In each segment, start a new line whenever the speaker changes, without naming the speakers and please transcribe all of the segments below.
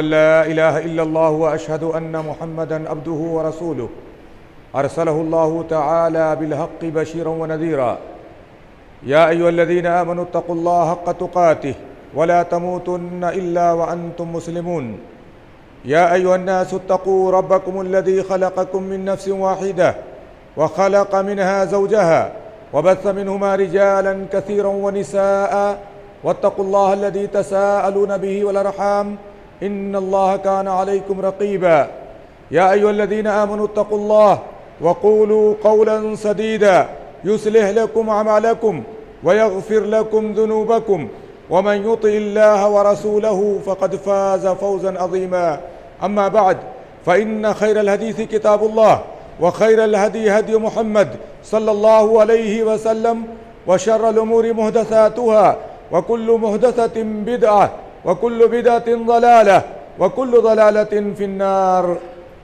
لا إله إلا الله وأشهد أن محمدا عبده ورسوله أرسله الله تعالى بالحق بشيرا ونذيرا يا أيها الذين آمنوا اتقوا الله حق تقاته ولا تموتن إلا وأنتم مسلمون يا أيها الناس اتقوا ربكم الذي خلقكم من نفس واحدة وخلق منها زوجها وبث منهما رجالا كثيرا ونساء واتقوا الله الذي تساءلون به والأرحام إن الله كان عليكم رقيبا يا أيها الذين آمنوا اتقوا الله وقولوا قولا سديدا يصلح لكم أعمالكم ويغفر لكم ذنوبكم ومن يطع الله ورسوله فقد فاز فوزا عظيما أما بعد فإن خير الحديث كتاب الله وخير الهدي هدي محمد صلى الله عليه وسلم وشر الأمور محدثاتها وكل محدثة بدعة وكل بدعة ضلالة وكل ضلالة في النار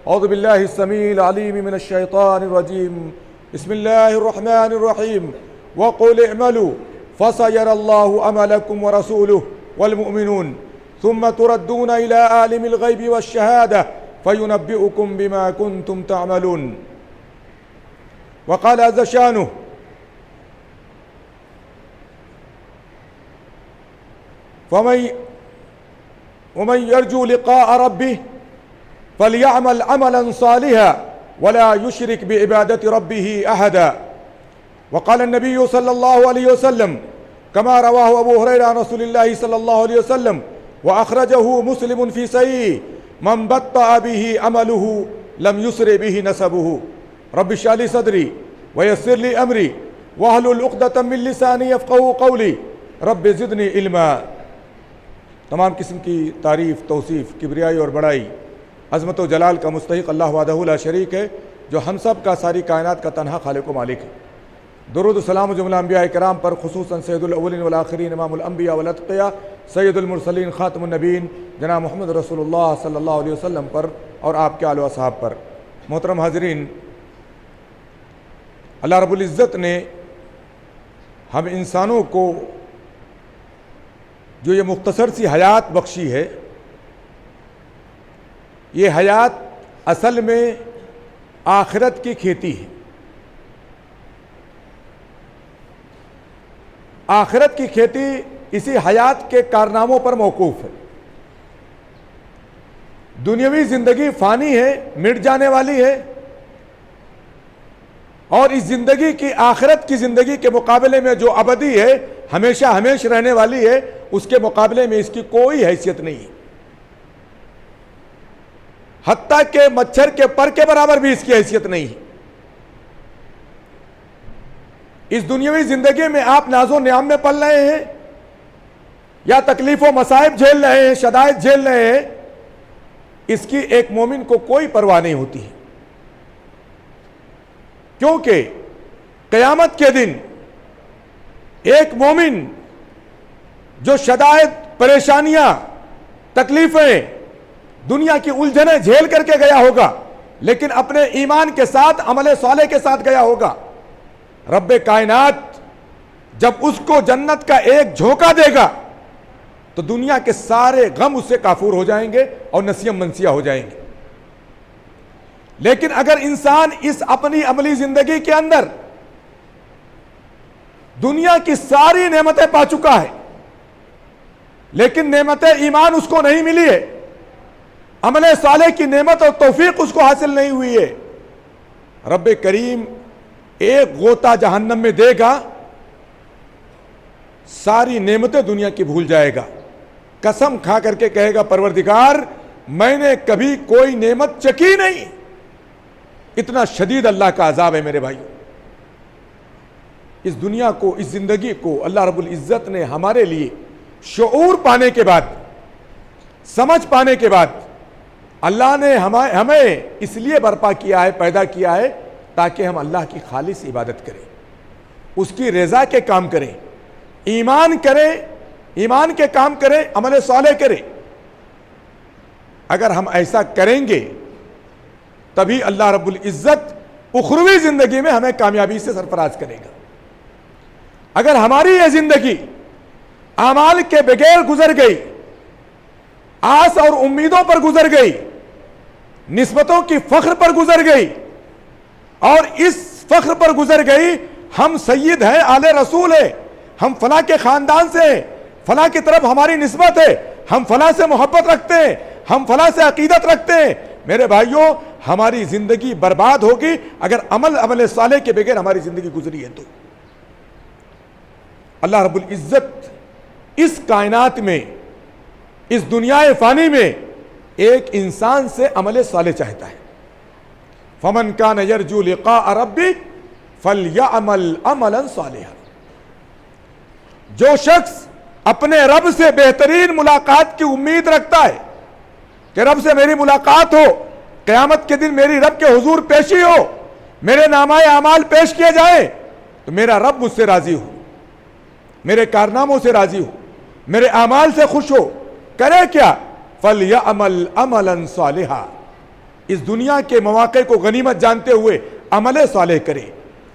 أعوذ بالله السميع العليم من الشيطان الرجيم بسم الله الرحمن الرحيم وقل اعملوا فسيرى الله عملكم ورسوله والمؤمنون ثم تردون إلى عالم الغيب والشهادة فينبئكم بما كنتم تعملون وقال عز شانه ومن يرجو لقاء ربه فليعمل عملا صالحا ولا يشرك بعبادة ربه أحدا وقال النبي صلى الله عليه وسلم كما رواه أبو هريرة عن رسول الله صلى الله عليه وسلم وأخرجه مسلم في صحيح من بطأ به عمله لم يسرع به نسبه رب اشرح لي صدري ويسر لي أمري واحلل عقدة من لساني يفقهوا قولي رب زدنی علما۔ تمام قسم کی تعریف، توصیف، کبریائی اور بڑائی عظمت و جلال کا مستحق اللہ وحدہ لا شریک ہے، جو ہم سب کا، ساری کائنات کا تنہا خالق و مالک ہے۔ درود و سلام و جملہ انبیاء کرام پر، خصوصاً سید الاولین والآخرین، امام الانبیاء والاتقیاء، سید المرسلین، خاتم النبیین، جناب محمد رسول اللہ صلی اللہ علیہ وسلم پر اور آپ کے آل و اصحاب پر۔ محترم حاضرین، اللہ رب العزت نے ہم انسانوں کو جو یہ مختصر سی حیات بخشی ہے، یہ حیات اصل میں آخرت کی کھیتی ہے۔ آخرت کی کھیتی اسی حیات کے کارناموں پر موقوف ہے۔ دنیاوی زندگی فانی ہے، مٹ جانے والی ہے، اور اس زندگی کی، آخرت کی زندگی کے مقابلے میں جو ابدی ہے، ہمیشہ ہمیش رہنے والی ہے، اس کے مقابلے میں اس کی کوئی حیثیت نہیں ہے۔ حتیٰ کہ مچھر کے پر کے برابر بھی اس کی حیثیت نہیں ہے۔ اس دنیاوی زندگی میں آپ ناز و نعم میں پل رہے ہیں یا تکلیف و مصائب جھیل رہے ہیں، شدائد جھیل رہے ہیں، اس کی ایک مومن کو کوئی پرواہ نہیں ہوتی ہے، کیونکہ قیامت کے دن ایک مومن جو شدائد، پریشانیاں، تکلیفیں، دنیا کی الجھنیں جھیل کر کے گیا ہوگا، لیکن اپنے ایمان کے ساتھ، عمل صالح کے ساتھ گیا ہوگا، رب کائنات جب اس کو جنت کا ایک جھونکا دے گا تو دنیا کے سارے غم اس سے کافور ہو جائیں گے اور نسیم منسیہ ہو جائیں گے۔ لیکن اگر انسان اس اپنی عملی زندگی کے اندر دنیا کی ساری نعمتیں پا چکا ہے، لیکن نعمت ایمان اس کو نہیں ملی ہے، عمل صالح کی نعمت اور توفیق اس کو حاصل نہیں ہوئی ہے، رب کریم ایک غوطہ جہنم میں دے گا، ساری نعمتیں دنیا کی بھول جائے گا، قسم کھا کر کے کہے گا پروردگار میں نے کبھی کوئی نعمت چکی نہیں۔ اتنا شدید اللہ کا عذاب ہے میرے بھائیو۔ اس دنیا کو، اس زندگی کو اللہ رب العزت نے ہمارے لیے شعور پانے کے بعد، سمجھ پانے کے بعد، اللہ نے ہمیں اس لیے برپا کیا ہے، پیدا کیا ہے، تاکہ ہم اللہ کی خالص عبادت کریں، اس کی رضا کے کام کریں، ایمان کریں، ایمان کے کام کریں، عمل صالح کریں۔ اگر ہم ایسا کریں گے تبھی اللہ رب العزت اخروی زندگی میں ہمیں کامیابی سے سرفراز کرے گا۔ اگر ہماری یہ زندگی اعمال کے بغیر گزر گئی آس اور امیدوں پر گزر گئی، نسبتوں کی فخر پر گزر گئی، اور اس فخر پر گزر گئی ہم سید ہیں، آل رسول ہیں، ہم فلاں کے خاندان سے ہیں، فلاں کی طرف ہماری نسبت ہے، ہم فلاں سے محبت رکھتے ہیں، ہم فلاں سے عقیدت رکھتے ہیں۔ میرے بھائیوں، ہماری زندگی برباد ہوگی اگر عمل صالح کے بغیر ہماری زندگی گزری ہے تو۔ اللہ رب العزت اس کائنات میں، اس دنیا فانی میں ایک انسان سے عمل صالح چاہتا ہے۔ فمن کان یرجو لقاء ربہ فلیعمل عملا صالحا۔ جو شخص اپنے رب سے بہترین ملاقات کی امید رکھتا ہے کہ رب سے میری ملاقات ہو، قیامت کے دن میری رب کے حضور پیشی ہو، میرے نامہ اعمال پیش کیے جائیں، تو میرا رب مجھ سے راضی ہو، میرے کارناموں سے راضی ہو، میرے اعمال سے خوش ہو، کرے کیا؟ فَلْيَعْمَلْ عَمَلًا صَالِحًا۔ اس دنیا کے مواقع کو غنیمت جانتے ہوئے عمل صالح کرے،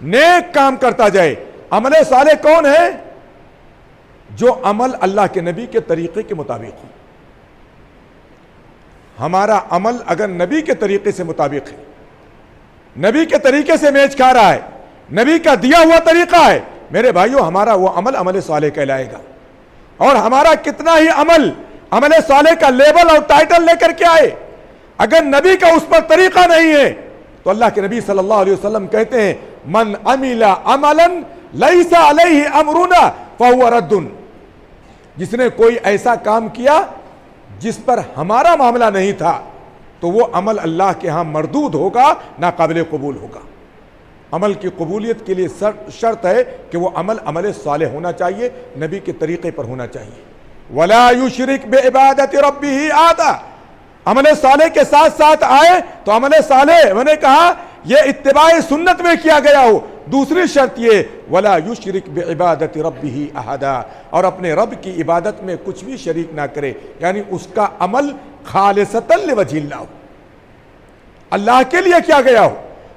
نیک کام کرتا جائے۔ عمل صالح کون ہے؟ جو عمل اللہ کے نبی کے طریقے کے مطابق ہو۔ ہمارا عمل اگر نبی کے طریقے سے مطابق ہے، نبی کے طریقے سے میچ کھا رہا ہے، نبی کا دیا ہوا طریقہ ہے، میرے بھائیوں ہمارا وہ عمل صالح کہلائے گا۔ اور ہمارا کتنا ہی عمل صالح کا لیبل اور ٹائٹل لے کر کے آئے، اگر نبی کا اس پر طریقہ نہیں ہے تو اللہ کے نبی صلی اللہ علیہ وسلم کہتے ہیں من عمل عملا لیس علیہ امرنا فہو رد۔ جس نے کوئی ایسا کام کیا جس پر ہمارا معاملہ نہیں تھا تو وہ عمل اللہ کے ہاں مردود ہوگا، ناقابل قبول ہوگا۔ عمل کی قبولیت کے لیے شرط ہے کہ وہ عمل صالح ہونا چاہیے، نبی کے طریقے پر ہونا چاہیے۔ وَلَا يُشْرِكْ بِعِبَادَةِ رَبِّهِ أَحَدًا۔ عمل صالح کے ساتھ ساتھ آئے تو عمل صالح میں نے کہا یہ اتباع سنت میں کیا گیا ہو۔ دوسری شرط یہ وَلَا يُشْرِكْ بِعِبَادَةِ رَبِّهِ أَحَدًا، اور اپنے رب کی عبادت میں کچھ بھی شریک نہ کرے، یعنی اس کا عمل خالصتاً لوجہ اللہ ہو، اللہ کے لیے کیا گیا ہو،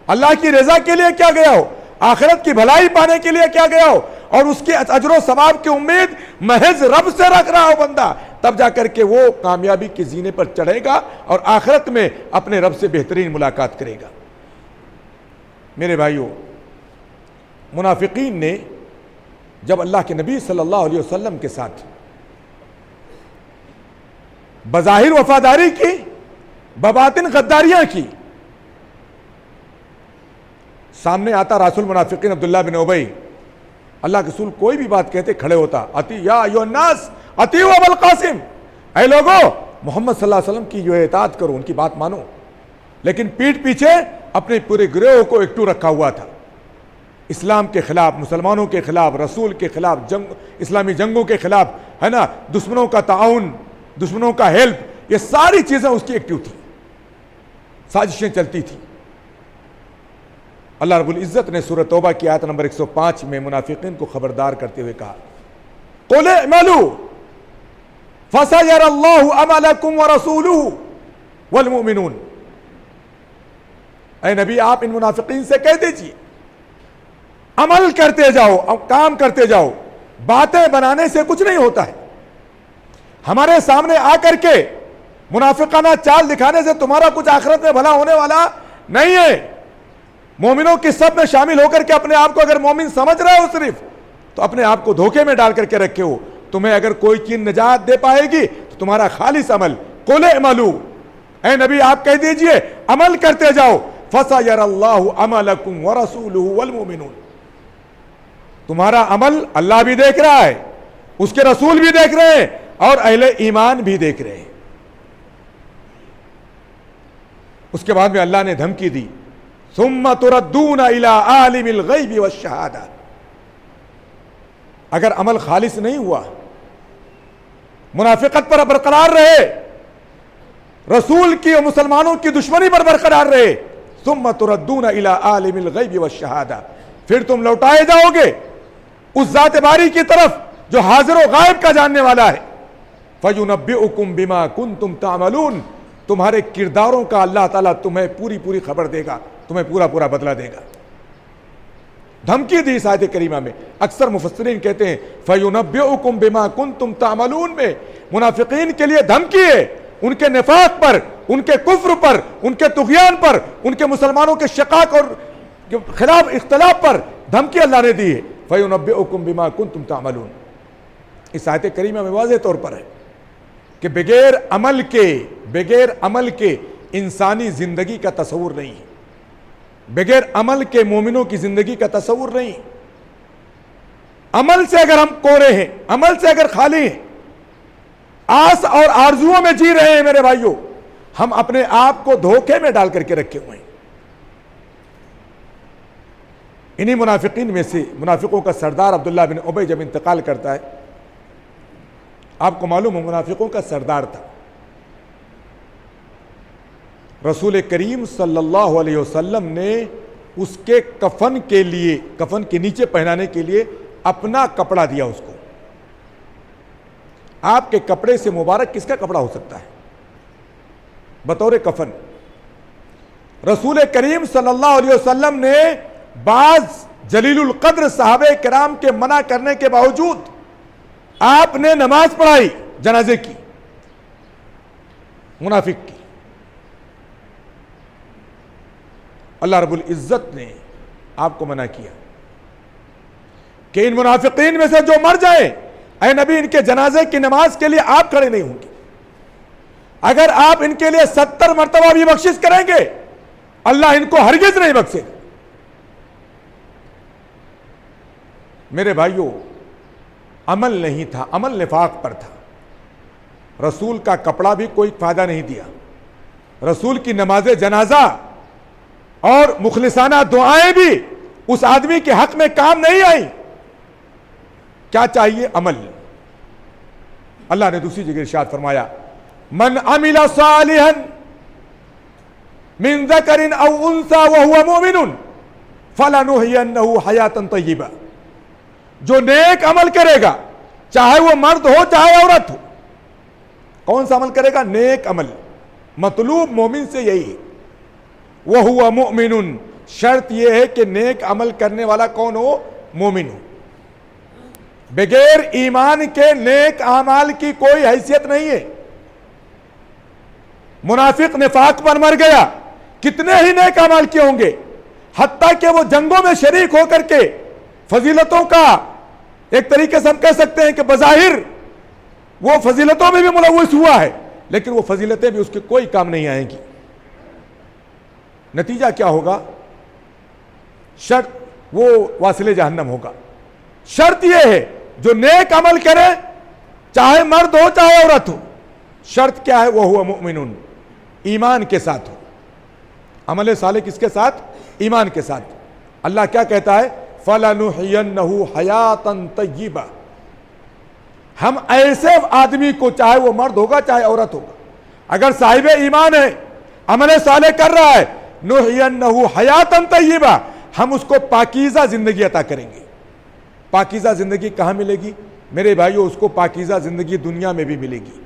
اللہ کی رضا کے لیے کیا گیا ہو، آخرت کی بھلائی پانے کے لیے کیا گیا ہو، اور اس کے اجر و ثواب کی امید محض رب سے رکھ رہا ہو بندہ، تب جا کر کے وہ کامیابی کے زینے پر چڑھے گا اور آخرت میں اپنے رب سے بہترین ملاقات کرے گا۔ میرے بھائیوں، منافقین نے جب اللہ کے نبی صلی اللہ علیہ وسلم کے ساتھ بظاہر وفاداری کی، بباطن غداریاں کی، سامنے آتا رسول المنافقین عبداللہ بن ابی، اللہ کے رسول کوئی بھی بات کہتے کھڑے ہوتا، یا ایھا الناس اطیعوا ابا القاسم، اے لوگو محمد صلی اللہ علیہ وسلم کی جو اطاعت کرو، ان کی بات مانو۔ لیکن پیٹھ پیچھے اپنے پورے گروہ کو ایکٹو رکھا ہوا تھا، اسلام کے خلاف، مسلمانوں کے خلاف، رسول کے خلاف، اسلامی جنگوں کے خلاف، ہے نا، دشمنوں کا تعاون، دشمنوں کا ہیلپ، یہ ساری چیزیں اس کی ایکٹیو تھی، سازشیں چلتی تھیں۔ اللہ رب العزت نے سورہ توبہ کی آیت نمبر 105 میں منافقین کو خبردار کرتے ہوئے کہا قُلِ اعْمَلُوا فَسَيَرَى اللَّهُ عَمَلَكُمْ وَرَسُولُهُ وَالْمُؤْمِنُونَ۔ اے نبی آپ ان منافقین سے کہہ دیجئے عمل کرتے جاؤ، کام کرتے جاؤ، باتیں بنانے سے کچھ نہیں ہوتا ہے۔ ہمارے سامنے آ کر کے منافقانہ چال دکھانے سے تمہارا کچھ آخرت میں بھلا ہونے والا نہیں ہے۔ مومنوں کی صف میں شامل ہو کر کے اپنے آپ کو اگر مومن سمجھ رہے ہو صرف، تو اپنے آپ کو دھوکے میں ڈال کر کے رکھے ہو۔ تمہیں اگر کوئی چیز نجات دے پائے گی تو تمہارا خالص عمل۔ قُلِ اعْمَلُوا، اے نبی آپ کہہ دیجئے عمل کرتے جاؤ، فَسَيَرَى اللَّهُ عَمَلَكُمْ وَرَسُولُهُ وَالْمُؤْمِنُونَ۔ تمہارا عمل اللہ بھی دیکھ رہا ہے، اس کے رسول بھی دیکھ رہے ہیں، اور اہل ایمان بھی دیکھ رہے ہیں۔ اس کے بعد میں اللہ نے دھمکی دی ثُمَّ تُرَدُّونَ إِلَىٰ عَالِمِ الْغَيْبِ وَالشَّهَادَةِ۔ اگر عمل خالص نہیں ہوا، منافقت پر برقرار رہے، رسول کی اور مسلمانوں کی دشمنی پر برقرار رہے، ثُمَّ تُرَدُّونَ إِلَىٰ عَالِمِ الْغَيْبِ وَالشَّهَادَةِ، پھر تم لوٹائے جاؤ گے اس ذات باری کی طرف جو حاضر و غائب کا جاننے والا ہے۔ فَيُنَبِّئُكُم بِمَا كُنتُمْ تَعْمَلُونَ، تمہارے کرداروں کا اللہ تعالیٰ تمہیں پوری خبر دے گا، تمہیں پورا بدلہ دے گا۔ دھمکی دی اس آیت کریمہ میں۔ اکثر مفسرین کہتے ہیں فَيُنَبِّئُكُم بِمَا كُنتُمْ تَعْمَلُونَ میں منافقین کے لیے دھمکی ہے، ان کے نفاق پر، ان کے کفر پر، ان کے طغیان پر، ان کے مسلمانوں کے شقاق اور خلاف اختلاف پر دھمکی اللہ نے دی ہے۔ فَيُنَبِّئُكُم بِمَا كُنتُمْ تَعْمَلُونَ۔ اس آیت کریمہ میں واضح طور پر ہے کہ بغیر عمل کے انسانی زندگی کا تصور نہیں ہے، بغیر عمل کے مومنوں کی زندگی کا تصور نہیں۔ عمل سے اگر ہم کورے ہیں، عمل سے اگر خالی ہیں، آس اور آرزوؤں میں جی رہے ہیں میرے بھائیوں، ہم اپنے آپ کو دھوکے میں ڈال کر کے رکھے ہوئے ہیں۔ انہی منافقین میں سے منافقوں کا سردار عبداللہ بن ابی جب انتقال کرتا ہے، آپ کو معلوم ہو منافقوں کا سردار تھا، رسول کریم صلی اللہ علیہ وسلم نے اس کے کفن کے نیچے پہنانے کے لیے اپنا کپڑا دیا اس کو۔ آپ کے کپڑے سے مبارک کس کا کپڑا ہو سکتا ہے بطور کفن؟ رسول کریم صلی اللہ علیہ وسلم نے بعض جلیل القدر صحابہ کرام کے منع کرنے کے باوجود آپ نے نماز پڑھائی جنازے کی، منافق کی۔ اللہ رب العزت نے آپ کو منع کیا کہ ان منافقین میں سے جو مر جائیں، اے نبی ان کے جنازے کی نماز کے لیے آپ کھڑے نہیں ہوں گے۔ اگر آپ ان کے لیے 70 مرتبہ بھی بخشش کریں گے، اللہ ان کو ہرگز نہیں بخشے۔ میرے بھائیوں، عمل نہیں تھا، عمل نفاق پر تھا۔ رسول کا کپڑا بھی کوئی فائدہ نہیں دیا، رسول کی نماز جنازہ اور مخلصانہ دعائیں بھی اس آدمی کے حق میں کام نہیں آئیں۔ کیا چاہیے؟ عمل۔ اللہ نے دوسری جگہ ارشاد فرمایا، من عمل صالحا من ذکر او انثى وهو مؤمن فلنحيينه حیاة طیبہ۔ جو نیک عمل کرے گا، چاہے وہ مرد ہو چاہے عورت ہو، کون سا عمل کرے گا؟ نیک عمل۔ مطلوب مومن سے یہی ہے، وَهُوَ مُؤْمِنٌ، شرط یہ ہے کہ نیک عمل کرنے والا کون ہو؟ مومن ہو۔ بغیر ایمان کے نیک اعمال کی کوئی حیثیت نہیں ہے۔ منافق نفاق پر مر گیا، کتنے ہی نیک اعمال کیے ہوں گے، حتیٰ کہ وہ جنگوں میں شریک ہو کر کے فضیلتوں کا ایک طریقے سے ہم کہہ سکتے ہیں کہ بظاہر وہ فضیلتوں میں بھی ملوث ہوا ہے، لیکن وہ فضیلتیں بھی اس کے کوئی کام نہیں آئیں گی۔ نتیجہ کیا ہوگا؟ شرط وہ واصل جہنم ہوگا۔ شرط یہ ہے جو نیک عمل کرے، چاہے مرد ہو چاہے عورت ہو، شرط کیا ہے؟ وَهُوَ مُؤْمِنٌ، ایمان کے ساتھ ہو۔ عمل صالح کس کے ساتھ؟ ایمان کے ساتھ۔ اللہ کیا کہتا ہے؟ فَلَنُحْيِيَنَّهُ حَيَاةً طَيِّبَةً، ہم ایسے آدمی کو، چاہے وہ مرد ہوگا چاہے عورت ہوگا، اگر صاحب ایمان ہے، عمل صالح کر رہا ہے، نُحْيِيَنَّهُ حَيَاةً طَيِّبَةً، ہم اس کو پاکیزہ زندگی عطا کریں گے۔ پاکیزہ زندگی کہاں ملے گی میرے بھائیو؟ اس کو پاکیزہ زندگی دنیا میں بھی ملے گی۔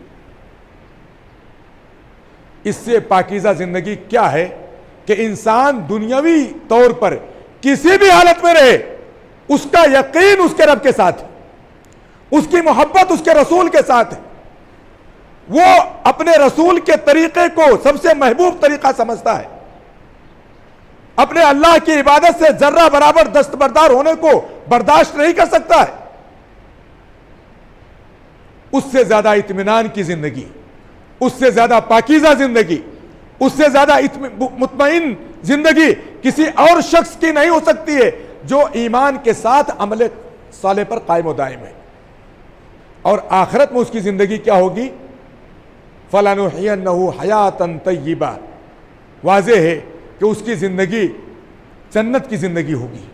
اس سے پاکیزہ زندگی کیا ہے کہ انسان دنیاوی طور پر کسی بھی حالت میں رہے، اس کا یقین اس کے رب کے ساتھ ہے، اس کی محبت اس کے رسول کے ساتھ ہے، وہ اپنے رسول کے طریقے کو سب سے محبوب طریقہ سمجھتا ہے، اپنے اللہ کی عبادت سے ذرہ برابر دستبردار ہونے کو برداشت نہیں کر سکتا ہے۔ اس سے زیادہ اطمینان کی زندگی، اس سے زیادہ پاکیزہ زندگی، اس سے زیادہ مطمئن زندگی کسی اور شخص کی نہیں ہو سکتی ہے جو ایمان کے ساتھ عمل صالح پر قائم و دائم ہے۔ اور آخرت میں اس کی زندگی کیا ہوگی؟ فَلَنُحْيِيَنَّهُ حَيَاةً طَيِّبَةً، واضح ہے کہ اس کی زندگی جنت کی زندگی ہوگی،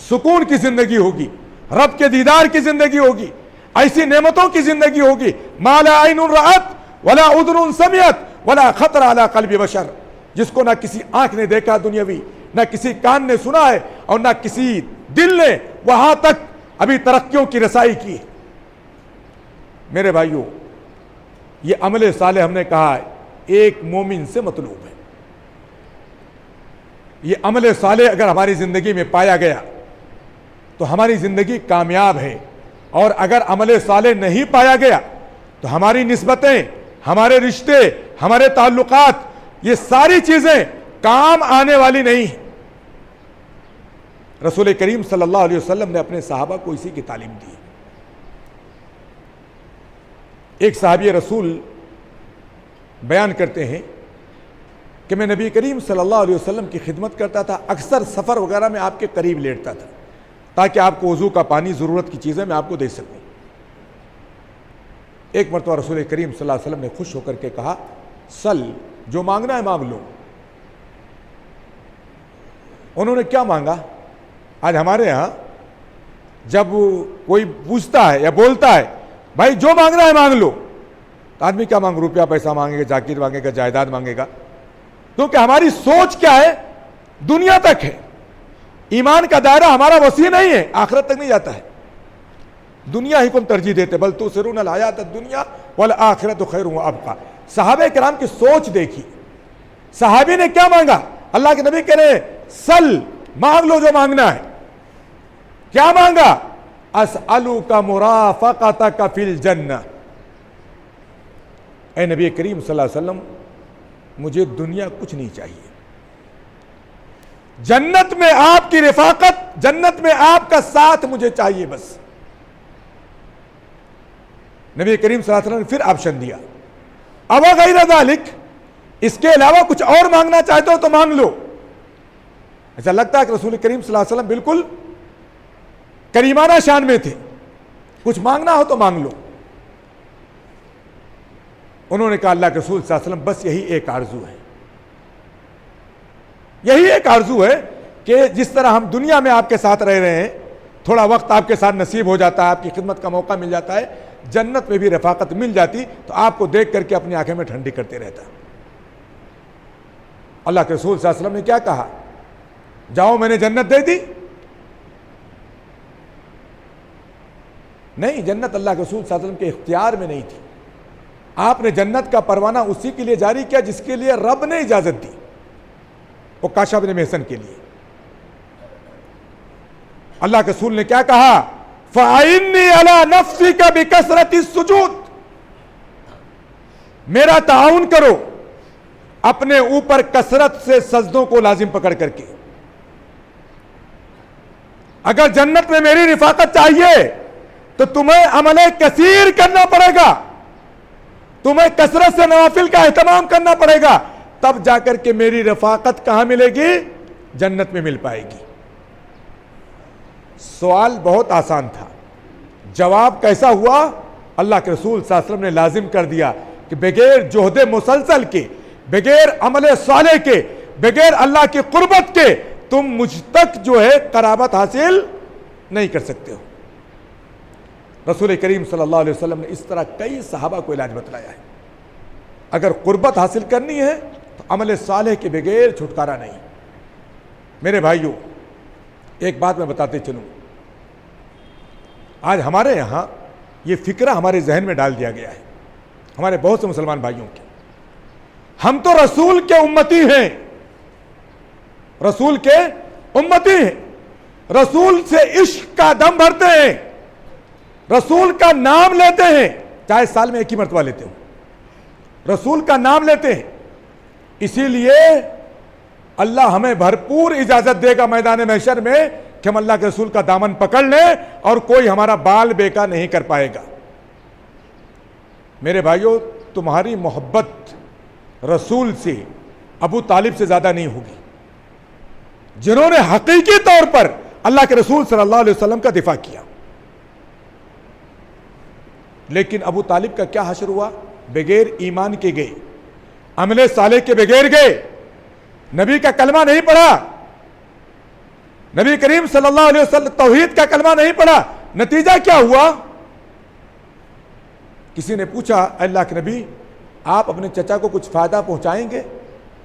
سکون کی زندگی ہوگی، رب کے دیدار کی زندگی ہوگی، ایسی نعمتوں کی زندگی ہوگی، مَا لَا عَيْنٌ رَأَتْ وَلَا أُذُنٌ سَمِعَتْ وَلَا خَطَرَ عَلَى قَلْبِ بَشَرٍ، جس کو نہ کسی آنکھ نے دیکھا دنیاوی، نہ کسی کان نے سنا ہے، اور نہ کسی دل نے وہاں تک ابھی ترقیوں کی رسائی کی ہے۔ میرے بھائیوں، یہ عمل صالح ہم نے کہا ہے ایک مومن سے مطلوب ہے۔ یہ عمل صالح اگر ہماری زندگی میں پایا گیا تو ہماری زندگی کامیاب ہے، اور اگر عمل صالح نہیں پایا گیا تو ہماری نسبتیں، ہمارے رشتے، ہمارے تعلقات، یہ ساری چیزیں کام آنے والی نہیں ہیں۔ رسول کریم صلی اللہ علیہ وسلم نے اپنے صحابہ کو اسی کی تعلیم دی۔ ایک صحابی رسول بیان کرتے ہیں کہ میں نبی کریم صلی اللہ علیہ وسلم کی خدمت کرتا تھا، اکثر سفر وغیرہ میں آپ کے قریب لیٹتا تھا تاکہ آپ کو وضو کا پانی، ضرورت کی چیزیں میں آپ کو دے سکوں۔ ایک مرتبہ رسول کریم صلی اللہ علیہ وسلم نے خوش ہو کر کے کہا، سل، جو مانگنا ہے مانگ لو۔ انہوں نے کیا مانگا؟ آج ہمارے ہاں جب کوئی پوچھتا ہے یا بولتا ہے بھائی جو مانگنا ہے مانگ لو، تو آدمی کیا مانگ، روپیہ پیسہ مانگے گا، جاگیر مانگے گا، جائیداد مانگے گا، کیونکہ ہماری سوچ کیا ہے؟ دنیا تک ہے۔ ایمان کا دائرہ ہمارا وسیع نہیں ہے، آخرت تک نہیں جاتا ہے، دنیا ہی کو ہم ترجیح دیتے، بل تؤثرون الحیات الدنیا والآخرۃ خیر وابقیٰ۔ صحابہ کرام کی سوچ دیکھی، صحابی نے کیا مانگا؟ اللہ کے نبی کہہ رہے ہیں سل، مانگ لو جو مانگنا ہے۔ کیا مانگا؟ اسألک مرافقتک فی الجنہ، اے نبی کریم صلی اللہ علیہ وسلم مجھے دنیا کچھ نہیں چاہیے، جنت میں آپ کی رفاقت، جنت میں آپ کا ساتھ مجھے چاہیے بس۔ نبی کریم صلی اللہ علیہ وسلم نے پھر آپشن دیا، اب غیر ذالک، اس کے علاوہ کچھ اور مانگنا چاہتے ہو تو مانگ لو۔ ایسا لگتا ہے کہ رسول کریم صلی اللہ علیہ وسلم بالکل کریمانہ شان میں تھے، کچھ مانگنا ہو تو مانگ لو۔ انہوں نے کہا اللہ کے رسول صلی اللہ علیہ وسلم بس یہی ایک آرزو ہے، یہی ایک آرزو ہے کہ جس طرح ہم دنیا میں آپ کے ساتھ رہ رہے ہیں، تھوڑا وقت آپ کے ساتھ نصیب ہو جاتا ہے، آپ کی خدمت کا موقع مل جاتا ہے، جنت میں بھی رفاقت مل جاتی تو آپ کو دیکھ کر کے اپنی آنکھیں میں ٹھنڈی کرتے رہتا۔ اللہ کے رسول صلی اللہ علیہ وسلم نے کیا کہا؟ جاؤ میں نے جنت دے دی؟ نہیں، جنت اللہ کے رسول صلی اللہ علیہ وسلم کے اختیار میں نہیں تھی، آپ نے جنت کا پروانہ اسی کے لیے جاری کیا جس کے لیے رب نے اجازت دی، وہ عکاشہ بن محصن کے لیے۔ اللہ کے رسول نے کیا کہا؟ فَأَعِنِّي عَلَى نَفْسِكَ بِكَثْرَةِ السُّجُودِ، میرا تعاون کرو اپنے اوپر کثرت سے سجدوں کو لازم پکڑ کر کے۔ اگر جنت میں میری رفاقت چاہیے تو تمہیں عمل کثیر کرنا پڑے گا، تمہیں کثرت سے نوافل کا اہتمام کرنا پڑے گا، تب جا کر کے میری رفاقت کہاں ملے گی؟ جنت میں مل پائے گی۔ سوال بہت آسان تھا، جواب کیسا ہوا؟ اللہ کے رسول صلی اللہ علیہ وسلم نے لازم کر دیا کہ بغیر جہد مسلسل کے، بغیر عمل صالح کے، بغیر اللہ کی قربت کے تم مجھ تک جو ہے قرابت حاصل نہیں کر سکتے ہو۔ رسول کریم صلی اللہ علیہ وسلم نے اس طرح کئی صحابہ کو علاج بتلایا ہے۔ اگر قربت حاصل کرنی ہے تو عمل صالح کے بغیر چھٹکارا نہیں۔ میرے بھائیوں، ایک بات میں بتاتے چلوں، آج ہمارے یہاں یہ فکرہ ہمارے ذہن میں ڈال دیا گیا ہے، ہمارے بہت سے مسلمان بھائیوں کے، ہم تو رسول کے امتی ہیں، رسول کے امتی ہیں، رسول سے عشق کا دم بھرتے ہیں، رسول کا نام لیتے ہیں، چاہے سال میں ایک ہی مرتبہ لیتے ہو، رسول کا نام لیتے ہیں۔ اسی لیے اللہ ہمیں بھرپور اجازت دے گا میدان محشر میں کہ ہم اللہ کے رسول کا دامن پکڑ لیں اور کوئی ہمارا بال بیکا نہیں کر پائے گا۔ میرے بھائیوں، تمہاری محبت رسول سے، ابو طالب سے زیادہ نہیں ہوگی، جنہوں نے حقیقی طور پر اللہ کے رسول صلی اللہ علیہ وسلم کا دفاع کیا۔ لیکن ابو طالب کا کیا حشر ہوا؟ بغیر ایمان کے گئے، عمل صالح کے بغیر گئے، نبی کا کلمہ نہیں پڑھا، نبی کریم صلی اللہ علیہ وسلم توحید کا کلمہ نہیں پڑھا۔ نتیجہ کیا ہوا؟ کسی نے پوچھا اللہ کے نبی آپ اپنے چچا کو کچھ فائدہ پہنچائیں گے؟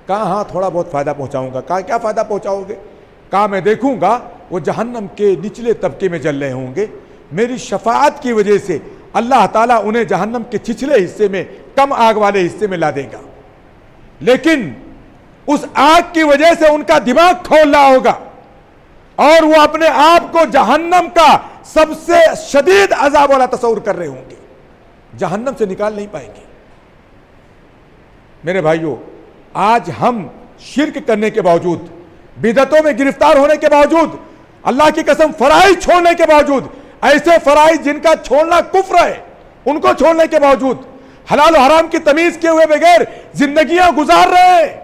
کہا ہاں تھوڑا بہت فائدہ پہنچاؤں گا۔ کہا کیا فائدہ پہنچاؤ گے؟ کہا میں دیکھوں گا وہ جہنم کے نچلے طبقے میں جل رہے ہوں گے، میری شفاعت کی وجہ سے اللہ تعالیٰ انہیں جہنم کے چھچلے حصے میں، کم آگ والے حصے میں لا دے گا، لیکن اس آگ کی وجہ سے ان کا دماغ کھول رہا ہوگا اور وہ اپنے آپ کو جہنم کا سب سے شدید عذاب والا تصور کر رہے ہوں گے۔ جہنم سے نکال نہیں پائیں گے۔ میرے بھائیوں، آج ہم شرک کرنے کے باوجود، بدعتوں میں گرفتار ہونے کے باوجود، اللہ کی قسم فرائض چھوڑنے کے باوجود، ایسے فرائض جن کا چھوڑنا کفر ہے ان کو چھوڑنے کے باوجود، حلال و حرام کی تمیز کیے ہوئے بغیر زندگیاں گزار رہے ہیں۔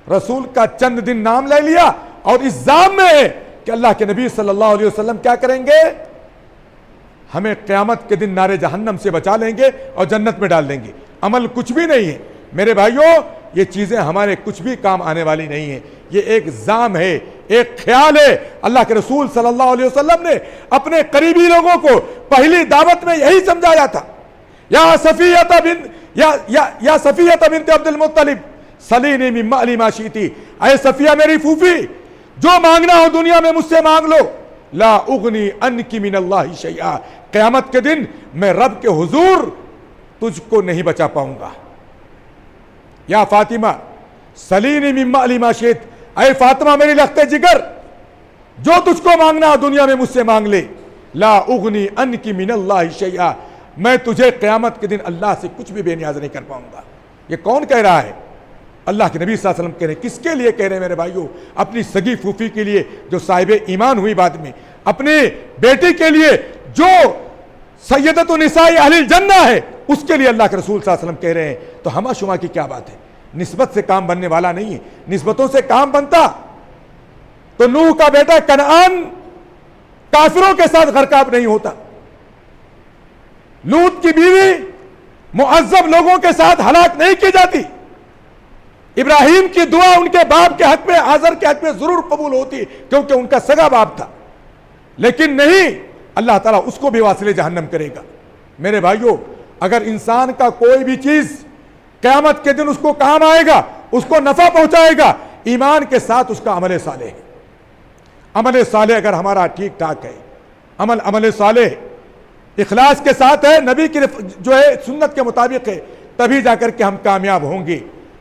رسول کا چند دن نام لے لیا اور اس ذام میں ہے کہ اللہ کے نبی صلی اللہ علیہ وسلم کیا کریں گے؟ ہمیں قیامت کے دن نار جہنم سے بچا لیں گے اور جنت میں ڈال دیں گے۔ عمل کچھ بھی نہیں ہے میرے بھائیوں، یہ چیزیں ہمارے کچھ بھی کام آنے والی نہیں ہیں، یہ ایک ذام ہے، ایک خیال ہے۔ اللہ کے رسول صلی اللہ علیہ وسلم نے اپنے قریبی لوگوں کو پہلی دعوت میں یہی سمجھایا تھا، یا صفیہ بنت عبد المطلب سلینی من مالی ما شئتی، اے صفیہ میری پھوپھی، جو مانگنا ہو دنیا میں مجھ سے مانگ لو، لا اغنی عنکی من اللہ شیئا، قیامت کے دن میں رب کے حضور تجھ کو نہیں بچا پاؤں گا۔ یا فاطمہ سلینی من مالی ما شئت، اے فاطمہ میری لخت جگر، جو تجھ کو مانگنا ہو دنیا میں مجھ سے مانگ لے، لا اغنی عنکی من اللہ شیئا، میں تجھے قیامت کے دن اللہ سے کچھ بھی بے نیاز نہیں کر پاؤں گا۔ یہ کون کہہ رہا ہے؟ اللہ کے نبی صلی اللہ علیہ وسلم کہہ رہے ہیں۔ کس کے لیے کہہ رہے ہیں میرے بھائیوں؟ اپنی سگی پھوپھی کے لیے جو صاحب ایمان ہوئی بعد میں، اپنی بیٹی کے لیے جو سیدۃ النساء اہل الجنہ ہے، اس کے لیے اللہ کے رسول صلی اللہ علیہ وسلم کہہ رہے ہیں۔ تو ہمہ شمہ کی کیا بات ہے؟ نسبت سے کام بننے والا نہیں ہے، نسبتوں سے کام بنتا تو نوح کا بیٹا کنعان کافروں کے ساتھ غرقاب نہیں ہوتا، لوط کی بیوی معذب لوگوں کے ساتھ ہلاک نہیں کی جاتی، ابراہیم کی دعا ان کے باپ کے حق میں، آزر کے حق میں ضرور قبول ہوتی کیونکہ ان کا سگا باپ تھا، لیکن نہیں، اللہ تعالیٰ اس کو بھی واصل جہنم کرے گا۔ میرے بھائیوں، اگر انسان کا کوئی بھی چیز قیامت کے دن اس کو کام آئے گا، اس کو نفع پہنچائے گا، ایمان کے ساتھ اس کا عمل صالح ہے۔ عمل صالح اگر ہمارا ٹھیک ٹھاک ہے، عمل صالح اخلاص کے ساتھ ہے، نبی کی جو ہے سنت کے مطابق ہے، تبھی جا کر کے ہم کامیاب ہوں گے۔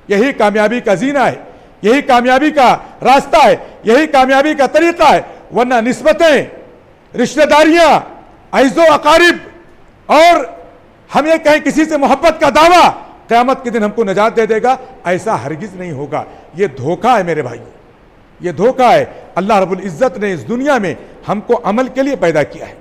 یہی کامیابی کا زینہ ہے، یہی کامیابی کا راستہ ہے، یہی کامیابی کا طریقہ ہے، ورنہ نسبتیں، رشتہ داریاں، عزیز و اقارب اور ہم یہ کہیں کسی سے محبت کا دعویٰ قیامت کے دن ہم کو نجات دے دے گا، ایسا ہرگز نہیں ہوگا۔ یہ دھوکہ ہے میرے بھائیوں، یہ دھوکہ ہے۔ اللہ رب العزت نے اس دنیا میں ہم کو عمل کے لیے پیدا کیا ہے،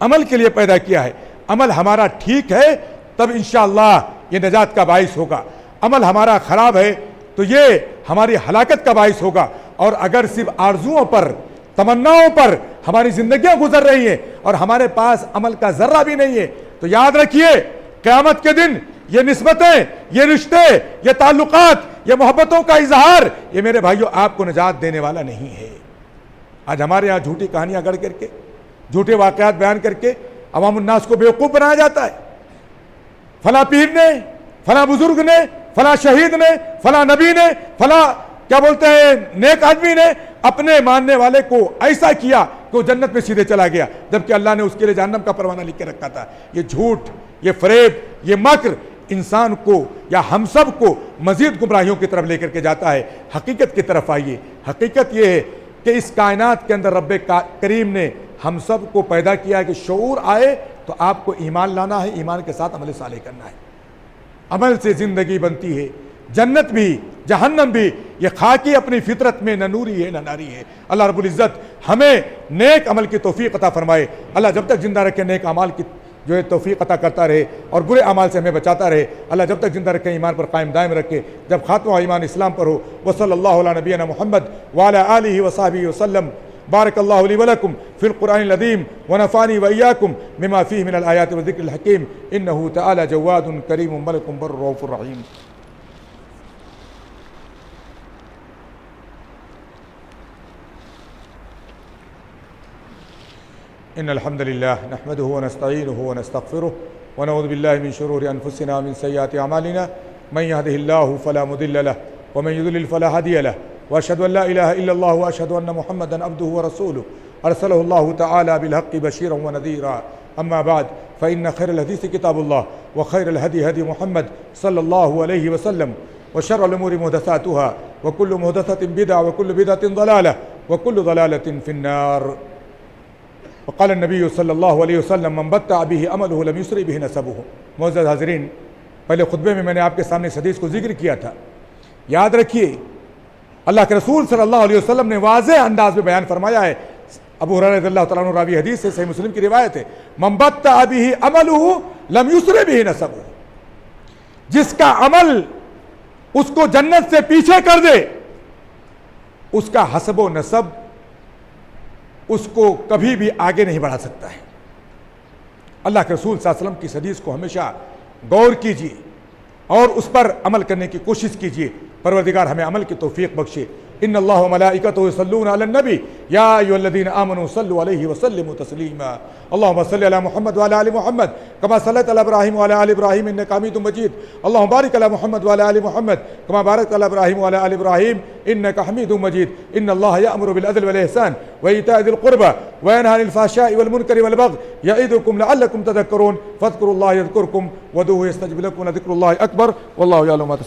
عمل کے لیے پیدا کیا ہے۔ عمل ہمارا ٹھیک ہے تب انشاءاللہ یہ نجات کا باعث ہوگا، عمل ہمارا خراب ہے تو یہ ہماری ہلاکت کا باعث ہوگا۔ اور اگر صرف آرزوؤں پر، تمناؤں پر ہماری زندگیاں گزر رہی ہیں اور ہمارے پاس عمل کا ذرہ بھی نہیں ہے، تو یاد رکھیے قیامت کے دن یہ نسبتیں، یہ رشتے، یہ تعلقات، یہ محبتوں کا اظہار، یہ میرے بھائیوں آپ کو نجات دینے والا نہیں ہے۔ آج ہمارے یہاں جھوٹی کہانیاں گڑھ کر کے، جھوٹے واقعات بیان کر کے عوام الناس کو بیوقوف بنایا جاتا ہے۔ فلاں پیر نے، فلاں بزرگ نے، فلاں شہید نے، فلاں نبی نے، فلاں کیا بولتے ہیں نیک آدمی نے اپنے ماننے والے کو ایسا کیا کہ وہ جنت میں سیدھے چلا گیا، جبکہ اللہ نے اس کے لیے جہنم کا پروانہ لکھ کے رکھا تھا۔ یہ جھوٹ، یہ فریب، یہ مکر انسان کو یا ہم سب کو مزید گمراہیوں کی طرف لے کر کے جاتا ہے۔ حقیقت کی طرف آئیے۔ حقیقت یہ ہے کہ اس کائنات کے اندر رب کریم نے ہم سب کو پیدا کیا ہے کہ شعور آئے تو آپ کو ایمان لانا ہے، ایمان کے ساتھ عمل صالح کرنا ہے۔ عمل سے زندگی بنتی ہے، جنت بھی جہنم بھی۔ یہ خاکی اپنی فطرت میں نہ نوری ہے نہ ناری ہے۔ اللہ رب العزت ہمیں نیک عمل کی توفیق عطا فرمائے۔ اللہ جب تک زندہ رکھے نیک اعمال کی جو ہے توفیق عطا کرتا رہے اور برے اعمال سے ہمیں بچاتا رہے۔ اللہ جب تک زندہ رکھے ایمان پر قائم دائم رکھے، جب خاتمہ ایمان اسلام پر ہو۔ وصلی اللہ علی نبینا محمد وعلی آلہ وصحبہ وسلم۔ بارک اللہ لی ولکم فی القرآن العظیم ونفعنی وإیاکم بما فیہ من الآیات والذکر الحکیم انہ تعالی جواد کریم ملک بر رؤوف رحیم۔ ان الحمد للہ نحمده ونستعینه ونستغفره ونعوذ باللہ من شرور انفسنا ومن سیئات اعمالنا من يهده الله فلا مضل له ومن يضلل فلا هادي له واشهد ان لا اله الا الله واشهد ان محمدا عبده ورسوله ارسله الله تعالى بالحق بشيرا ونذيرا اما بعد فان خير الحديث كتاب الله وخير الهدي هدي محمد صلى الله عليه وسلم وشر الامور محدثاتها وكل محدثة بدعة وكل بدعة ضلالة وكل ضلالة في النار۔ وقال النبی صلی اللہ علیہ وسلم من بطأ به عمله لم يسرع به نسبه۔ معزز حاضرین، پہلے خطبے میں نے آپ کے سامنے اس حدیث کو ذکر کیا تھا، یاد رکھیے اللہ کے رسول صلی اللہ علیہ وسلم نے واضح انداز میں بیان فرمایا ہے۔ ابو ہریرہ رضی اللہ تعالیٰ عنہ راوی حدیث سے، صحیح مسلم کی روایت ہے، من بطأ به عمله لم يسرع به نسبه، جس کا عمل اس کو جنت سے پیچھے کر دے، اس کا حسب و نسب اس کو کبھی بھی آگے نہیں بڑھا سکتا ہے۔ اللہ کے رسول صلی اللہ علیہ وسلم کی اس حدیث کو ہمیشہ غور کیجیے اور اس پر عمل کرنے کی کوشش کیجیے۔ پروردگار ہمیں عمل کی توفیق بخشے۔ ان اللہ وملائکتہ یصلون علی النبی یا ایھا الذین آمنوا صلوا علیہ وسلموا تسلیما۔ اللهم صل علی محمد وعلی آل محمد کما صلیت علی ابراہیم وعلی آل ابراہیم انک حمید مجید۔ اللهم بارک علی محمد وعلی آل محمد کما بارکت علی ابراہیم وعلی آل ابراہیم انک حمید مجید۔ ان اللہ یأمر بالعدل والإحسان وإیتاء ذی القربى وینہی عن الفحشاء والمنکر والبغی یعظکم لعلکم تذکرون فاذکروا اللہ یذکرکم وادعوہ یستجب لکم ولذکر اللہ اکبر واللہ یعلم ما تصنعون۔